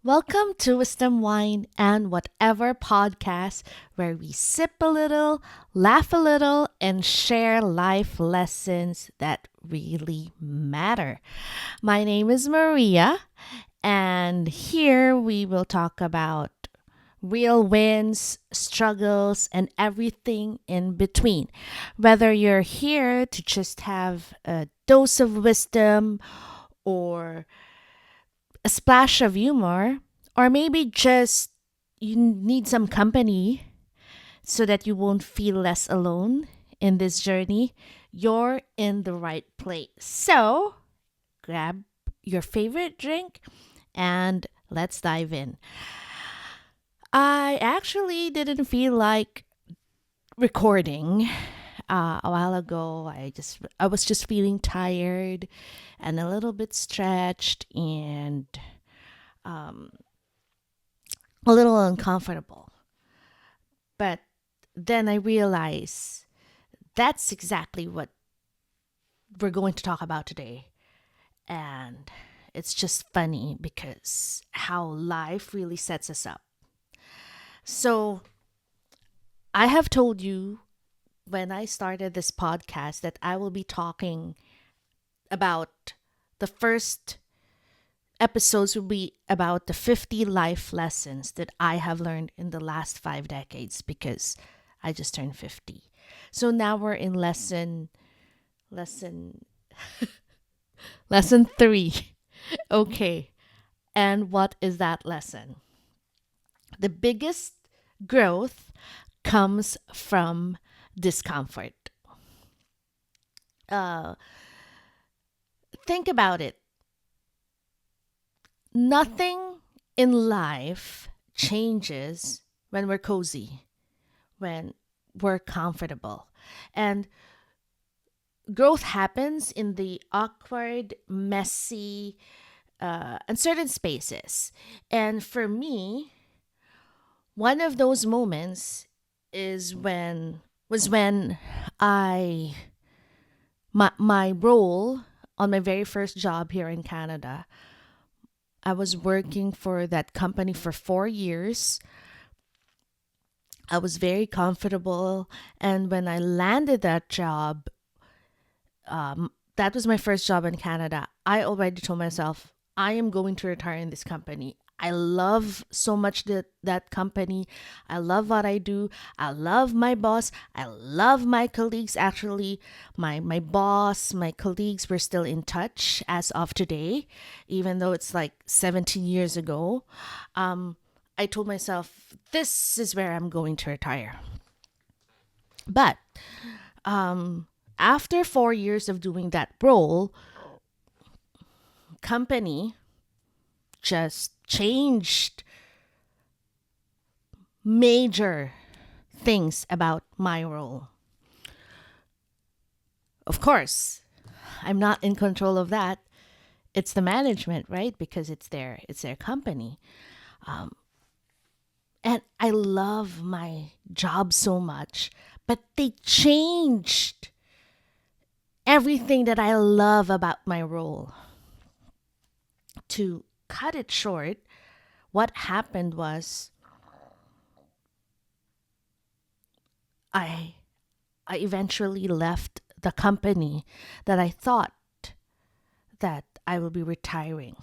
Welcome to Wisdom Wine and Whatever podcast, where we sip a little, laugh a little, and share life lessons that really matter. My name is Maria, and here we will talk about real wins, struggles, and everything in between. Whether you're here to just have a dose of wisdom or a splash of humor, or maybe just you need some company so that you won't feel less alone in this journey, you're in the right place. So grab your favorite drink and let's dive in. I actually didn't feel like recording a while ago. I was just feeling tired and a little bit stretched and um, a little uncomfortable. But then I realized that's exactly what we're going to talk about today. And it's just funny because how life really sets us up. So I have told you when I started this podcast that I will be talking about the first episodes will be about the 50 life lessons that I have learned in the last 5 decades because I just turned 50. So now we're in lesson lesson 3. Okay. And what is that lesson? The biggest growth comes from discomfort. Uh think about it. Nothing in life changes when we're cozy, when we're comfortable. And growth happens in the awkward, messy, uncertain spaces. And for me, one of those moments is when was when I my role on my very first job here in Canada. I was working for that company for 4 years. I was very comfortable. And when I landed that job, that was my first job in Canada. I already told myself, I am going to retire in this company. I love so much that company. I love what I do. I love my boss. I love my colleagues. Actually, my boss, my colleagues were still in touch as of today, even though it's like 17 years ago. I told myself, this is where I'm going to retire. But after 4 years of doing that role, company just changed major things about my role. Of course, I'm not in control of that. It's the management, right? Because it's their company. And I love my job so much, but they changed everything that I love about my role. To cut it short, what happened was I I eventually left the company that I thought that I will be retiring.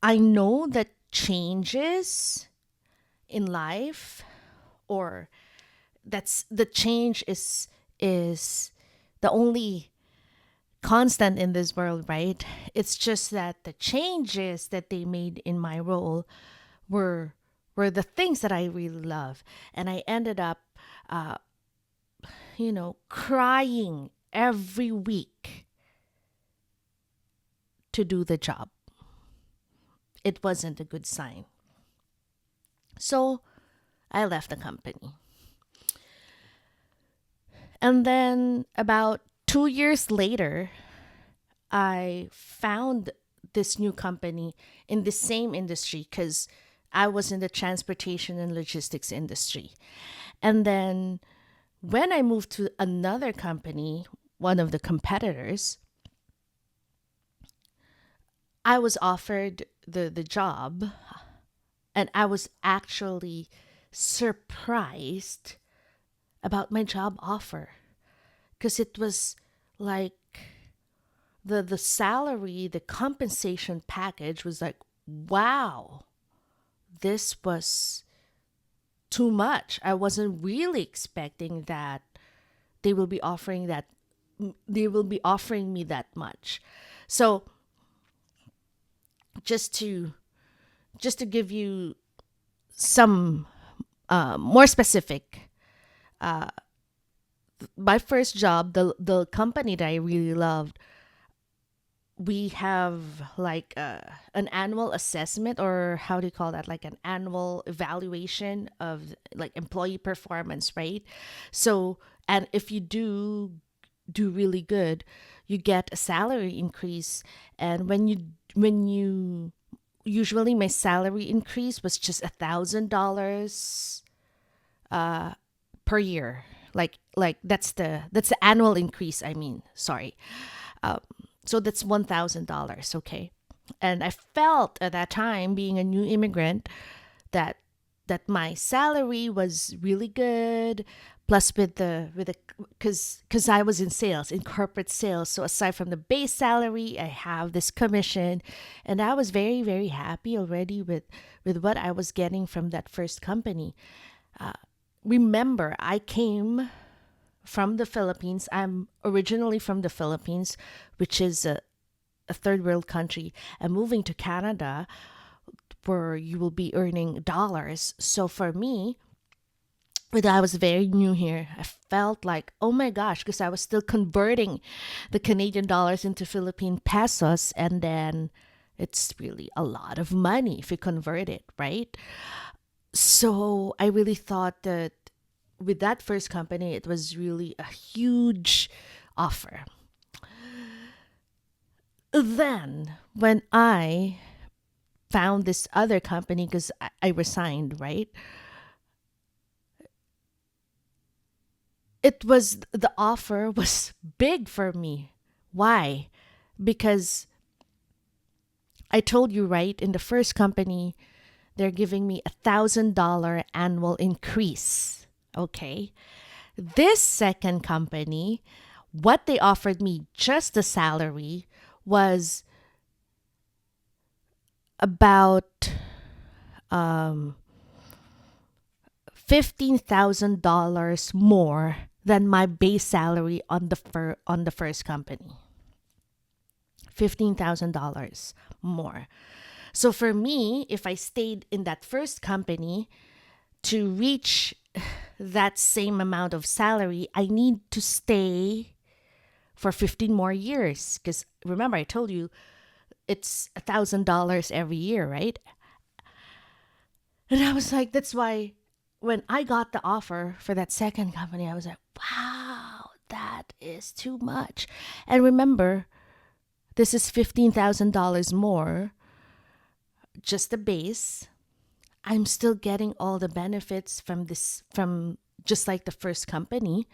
I know that changes in life, or that's the change is the only constant in this world, right? It's just that the changes that they made in my role were the things that I really love, and I ended up, uh, crying every week to do the job. It wasn't a good sign, so I left the company, and then about 2 years later, I found this new company in the same industry because I was in the transportation and logistics industry. And then when I moved to another company, one of the competitors, I was offered the job, and I was actually surprised about my job offer, because it was like the salary, the compensation package was like, wow, this was too much. I wasn't really expecting that they will be offering that they will be offering me that much. So just to just to give you some more specific, my first job, the company that I really loved, we have like an annual assessment, or how do you call that, like an annual evaluation of like employee performance, right? So, and if you do really good, you get a salary increase. And when you usually, my salary increase was just $1,000 per year. Like that's the annual increase, I mean, sorry. So that's $1,000, okay? And I felt at that time, being a new immigrant, that my salary was really good. Plus, with the because I was in sales, in corporate sales. So aside from the base salary, I have this commission, and I was very, very happy already with what I was getting from that first company. Remember, I came from the Philippines. I'm originally from the Philippines, which is a third world country, and moving to Canada where you will be earning dollars. So for me, when I was very new here, I felt like, oh my gosh, because I was still converting the Canadian dollars into Philippine pesos, and then it's really a lot of money if you convert it, right? So I really thought that with that first company, it was really a huge offer. Then, when I found this other company, because I resigned, right? It was the offer was big for me. Why? Because I told you, right, in the first company, they're giving me $1,000 annual increase. Okay. This second company, what they offered me, just the salary, was about $15,000 more than my base salary on the first company. $15,000 more. So for me, if I stayed in that first company to reach that same amount of salary, I need to stay for 15 more years. Because remember, I told you it's $1,000 every year, right? And I was like, that's why when I got the offer for that second company, I was like, wow, that is too much. And remember, this is $15,000 more, just the base. I'm still getting all the benefits from this, from just like the first company.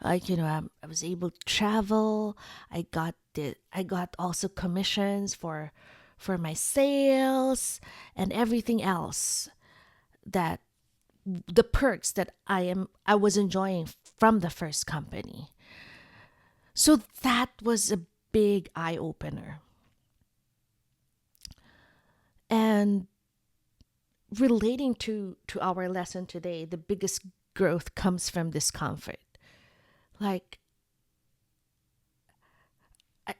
Like, I was able to travel. I got also commissions for my sales and everything else, that the perks that I was enjoying from the first company. So that was a big eye opener. And relating to our lesson today, the biggest growth comes from discomfort. Like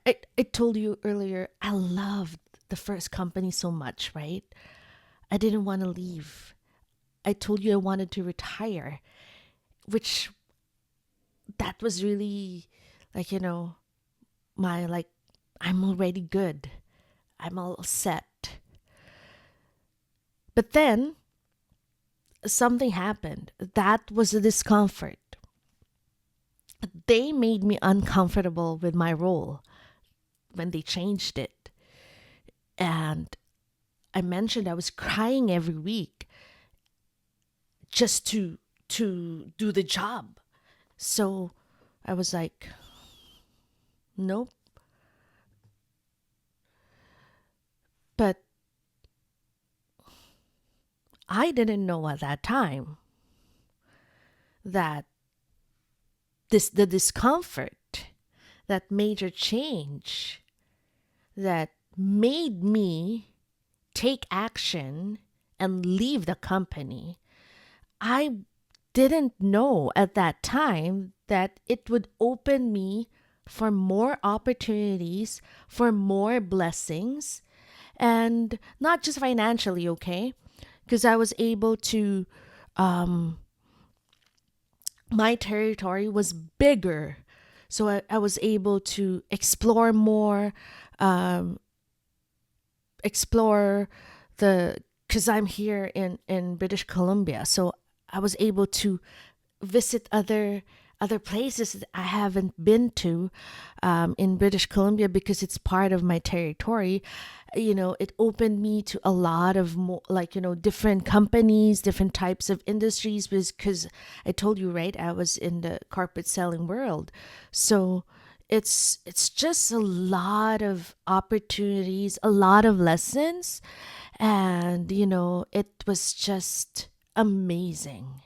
I told you earlier, I loved the first company so much, right? I didn't want to leave. I told you I wanted to retire, which that was really like, my like, I'm already good. I'm all set. But then something happened. That was a discomfort. They made me uncomfortable with my role when they changed it. And I mentioned I was crying every week just to do the job. So I was like, nope. I didn't know at that time that the discomfort, that major change that made me take action and leave the company, I didn't know at that time that it would open me for more opportunities, for more blessings, and not just financially, okay? Because I was able to, my territory was bigger. So I was able to explore more, explore the, because I'm here in British Columbia. So I was able to visit other places that I haven't been to in British Columbia because it's part of my territory. You know, it opened me to a lot of more, like, you know, different companies, different types of industries, because I told you, right, I was in the carpet selling world. So it's just a lot of opportunities, a lot of lessons, and you know, it was just amazing.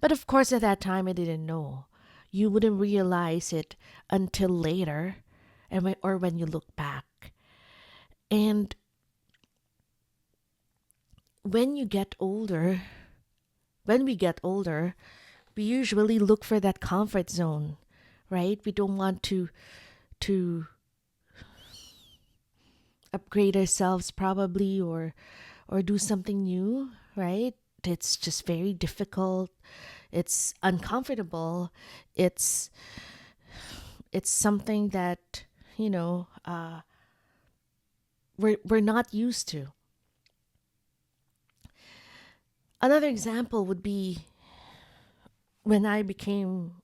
But of course, at that time, I didn't know. You wouldn't realize it until later, or when you look back. And when you get older, when we get older, we usually look for that comfort zone, right? We don't want to upgrade ourselves probably, or do something new, right? It's just very difficult. It's uncomfortable. It's it's something that, you know, we're not used to. Another example would be when I became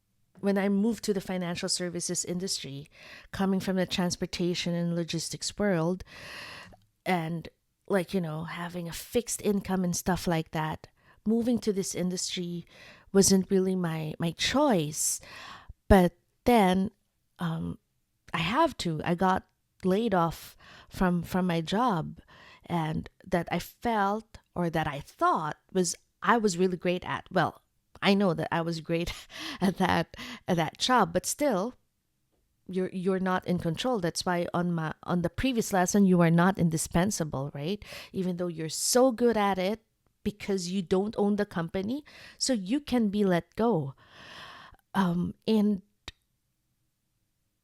when I moved to the financial services industry, coming from the transportation and logistics world, and, like, you know, having a fixed income and stuff like that. Moving to this industry wasn't really my choice, but then I have to. I got laid off from my job, and that I felt, or that I thought, was I was really great at. Well, I know that I was great at that job, but still, you're not in control. That's why on the previous lesson, you are not indispensable, right? Even though you're so good at it, because you don't own the company, so you can be let go. And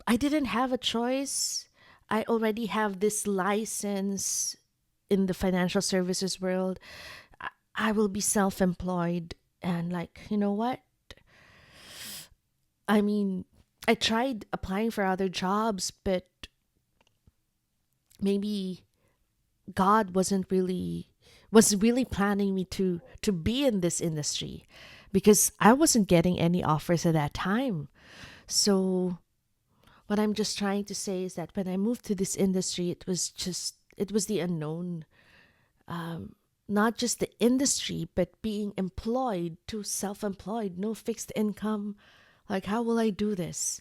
I didn't have a choice. I already have this license in the financial services world. I will be self employed. And, like, you know what? I mean, I tried applying for other jobs, but maybe God was really planning me to be in this industry, because I wasn't getting any offers at that time. So what I'm just trying to say is that when I moved to this industry, it was the unknown. Not just the industry, but being employed to self-employed, no fixed income. Like, how will I do this?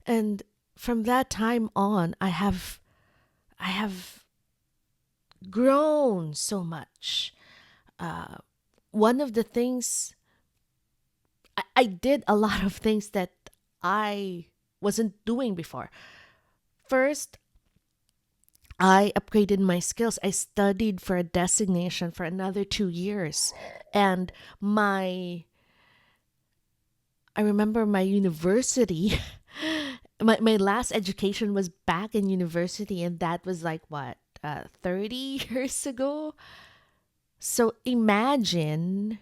And from that time on, I have grown so much. One of the things, I did a lot of things that I wasn't doing before. First, I upgraded my skills. I studied for a designation for another 2 years. And I remember my university, my last education was back in university, and that was like what, 30 years ago? So imagine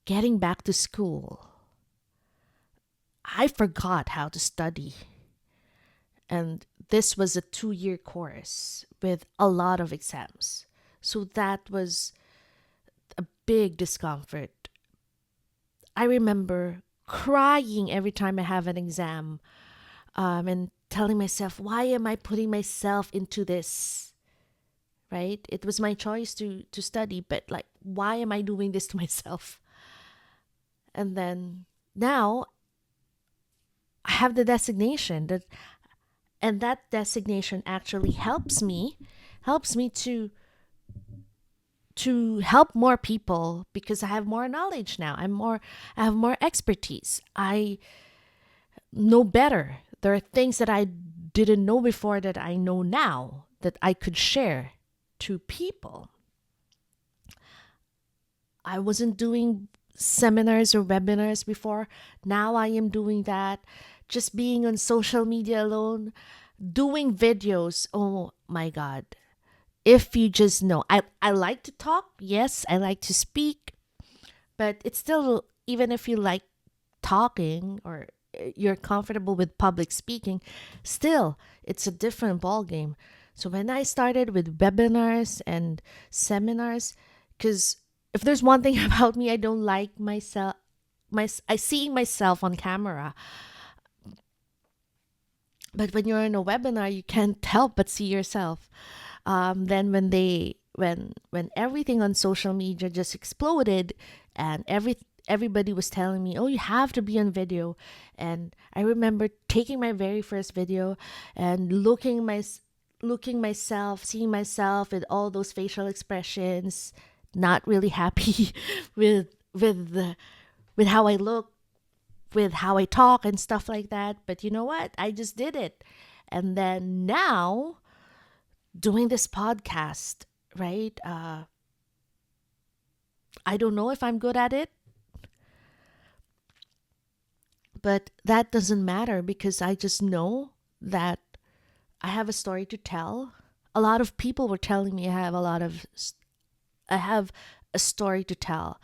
getting back to school. I forgot how to study. And this was a 2 year course with a lot of exams. So that was a big discomfort. I remember crying every time I have an exam, and telling myself, why am I putting myself into this? Right? It was my choice to study, but, like, why am I doing this to myself? And then now I have the designation, and that designation actually helps me to help more people because I have more knowledge now. I have more expertise. I know better. There are things that I didn't know before that I know now that I could share to people. I wasn't doing seminars or webinars before. Now I am doing that. Just being on social media alone, doing videos. Oh my God. If you just know, I like to talk. Yes, I like to speak. But it's still, even if you like talking or you're comfortable with public speaking, still, it's a different ballgame. So when I started with webinars and seminars, because if there's one thing about me, I don't like myself, I seeing myself on camera. But when you're in a webinar, you can't help but see yourself. Then when everything on social media just exploded, and everybody was telling me, "Oh, you have to be on video," and I remember taking my very first video and looking myself, seeing myself with all those facial expressions, not really happy with how I look, with how I talk and stuff like that. But you know what? I just did it. And then now doing this podcast, right? I don't know if I'm good at it, but that doesn't matter because I just know that I have a story to tell. A lot of people were telling me I have a story to tell.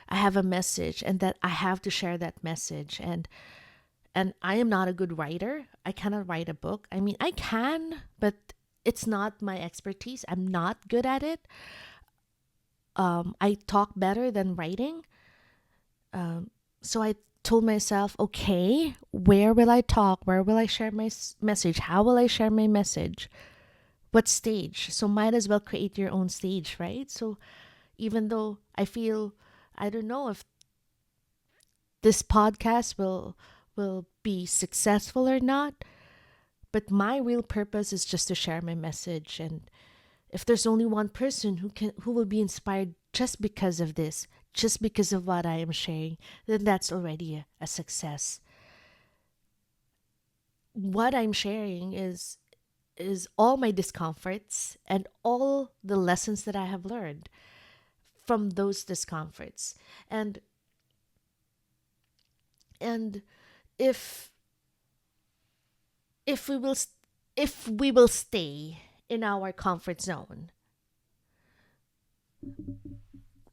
I have a message and that I have to share that message. And I am not a good writer. I cannot write a book. I mean, I can, but it's not my expertise. I'm not good at it. I talk better than writing. So I told myself, okay, where will I talk? Where will I share my message? How will I share my message? What stage? So might as well create your own stage, right? So even though I don't know if this podcast will be successful or not, but my real purpose is just to share my message. And if there's only one person who will be inspired just because of this, just because of what I am sharing, then that's already a success. What I'm sharing is all my discomforts and all the lessons that I have learned from those discomforts. And if if we will if we will stay in our comfort zone,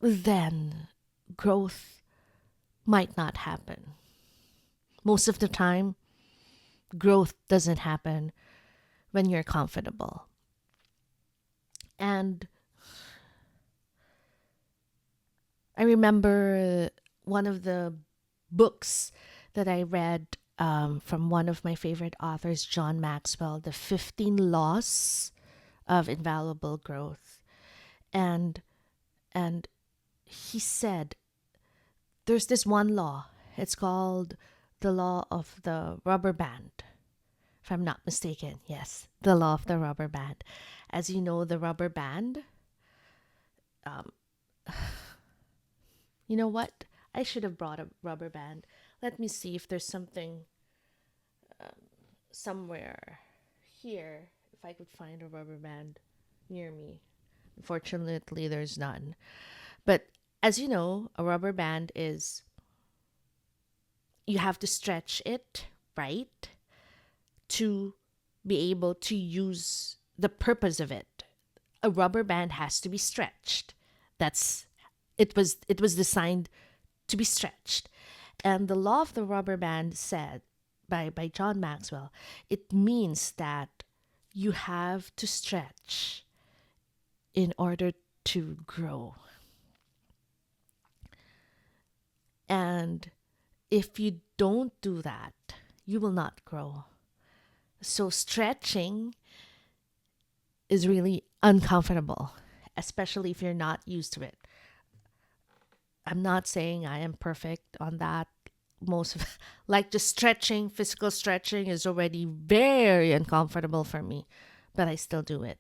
then growth might not happen. Most of the time, growth doesn't happen when you're comfortable. And I remember one of the books that I read from one of my favorite authors, John Maxwell, The 15 Laws of Invaluable Growth. And he said there's this one law. It's called the law of the rubber band. If I'm not mistaken, yes, the law of the rubber band. As you know, the rubber band, you know what? I should have brought a rubber band. Let me see if there's something somewhere here, if I could find a rubber band near me. Unfortunately, there's none. But as you know, a rubber band is, you have to stretch it, right? To be able to use the purpose of it. A rubber band has to be stretched. It was designed to be stretched. And the law of the rubber band said by John Maxwell, it means that you have to stretch in order to grow. And if you don't do that, you will not grow. So stretching is really uncomfortable, especially if you're not used to it. I'm not saying I am perfect on that. Like just stretching, physical stretching is already very uncomfortable for me, but I still do it.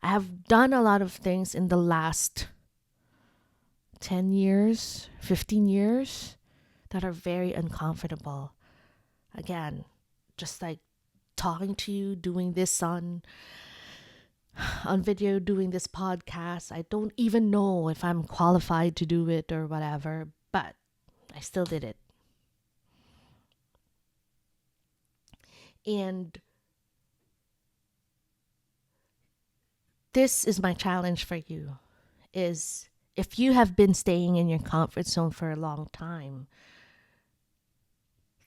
I have done a lot of things in the last 10 years, 15 years that are very uncomfortable. Again, just like talking to you, doing this on video, doing this podcast. I don't even know if I'm qualified to do it or whatever, but I still did it. And this is my challenge for you is if you have been staying in your comfort zone for a long time,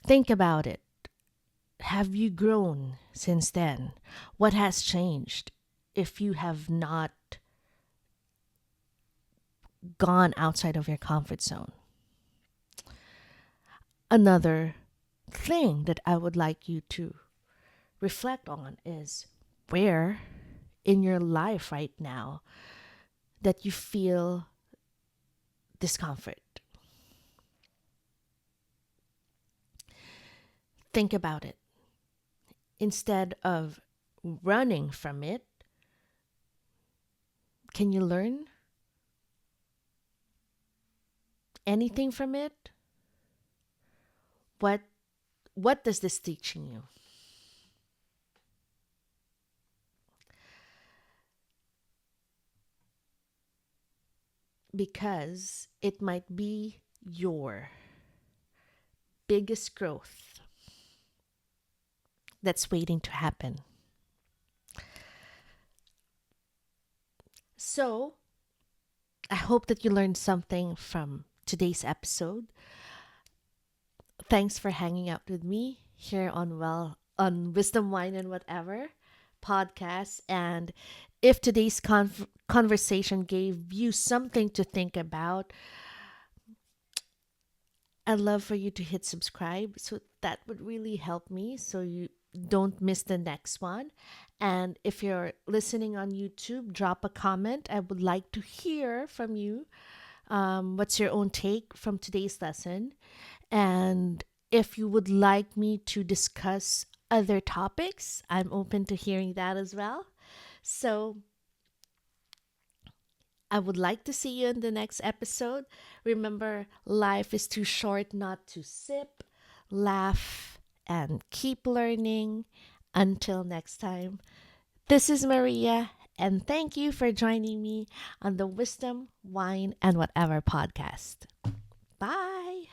think about it. Have you grown since then? What has changed if you have not gone outside of your comfort zone? Another thing that I would like you to reflect on is where in your life right now that you feel discomfort. Think about it. Instead of running from it, can you learn anything from it? What does this teaching you? Because it might be your biggest growth that's waiting to happen. So, I hope that you learned something from today's episode. Thanks for hanging out with me here on Wisdom Wine and Whatever podcast. And if today's conversation gave you something to think about, I'd love for you to hit subscribe. So that would really help me so you don't miss the next one. And if you're listening on YouTube, drop a comment. I would like to hear from you. What's your own take from today's lesson? And if you would like me to discuss other topics, I'm open to hearing that as well. So I would like to see you in the next episode. Remember, life is too short not to sip, laugh, and keep learning. Until next time, this is Maria, and thank you for joining me on the Wisdom, Wine, and Whatever podcast. Bye.